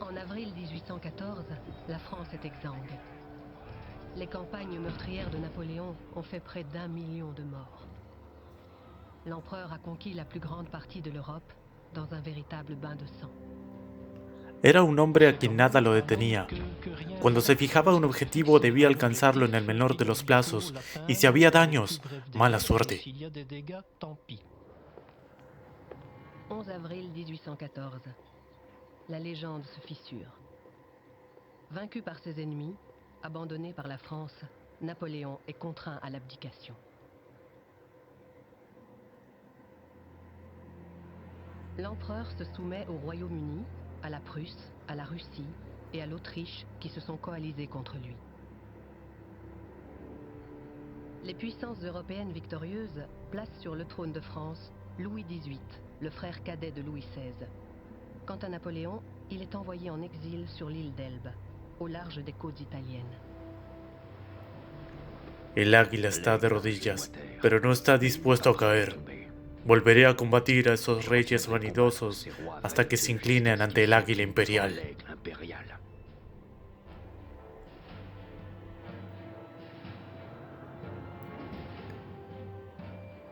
En avril 1814, la France est exsangue. Les campagnes meurtrières de Napoléon ont fait près d'1 million de morts. L'empereur a conquis la plus grande partie de l'Europe dans un véritable bain de sang. Era un hombre a quien nada lo detenía. Cuando se fijaba un objetivo debía alcanzarlo en el menor de los plazos, y si había daños, mala suerte. 11 avril 1814. La légende se fissure. Vaincu par ses ennemis, abandonné par la France, Napoléon est contraint à l'abdication. L'empereur se soumet au Royaume-Uni, à la Prusse, à la Russie et à l'Autriche qui se sont coalisés contre lui. Les puissances européennes victorieuses placent sur le trône de France Louis XVIII, le frère cadet de Louis XVI. Quant à Napoléon, il est envoyé en exil sur l'île d'Elbe, au large des côtes italiennes. El águila está de rodillas, pero no está dispuesto a caer. Volveré a combatir a esos reyes vanidosos hasta que se inclinen ante el águila imperial. «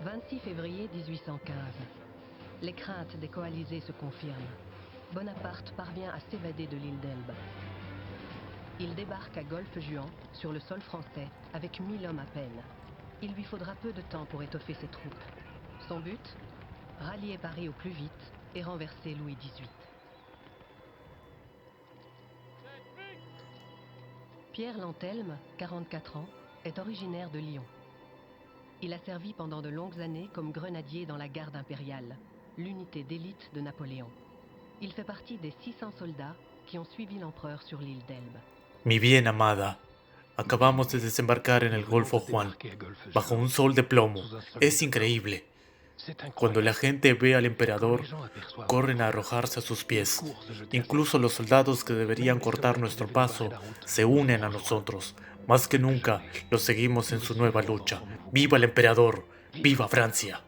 26 février 1815. Les craintes des coalisés se confirment. Bonaparte parvient à s'évader de l'île d'Elbe. Il débarque à Golfe-Juan, sur le sol français, avec 1000 hommes à peine. Il lui faudra peu de temps pour étoffer ses troupes. Son but ? Rallier Paris au plus vite et renverser Louis XVIII. Pierre Lantelme, 44 ans, est originaire de Lyon. Il a servi pendant de longues années comme grenadier dans la garde impériale, l'unité d'élite de Napoléon. Il fait partie des 600 soldats qui ont suivi l'empereur sur l'île d'Elbe. Mi bien amada, acabamos de desembarcar en el Golfo Juan, bajo un sol de plomo. Es increíble. Cuando la gente ve al emperador, corren a arrojarse a sus pies. Incluso los soldados que deberían cortar nuestro paso se unen a nosotros. Más que nunca, los seguimos en su nueva lucha. ¡Viva el emperador! ¡Viva Francia!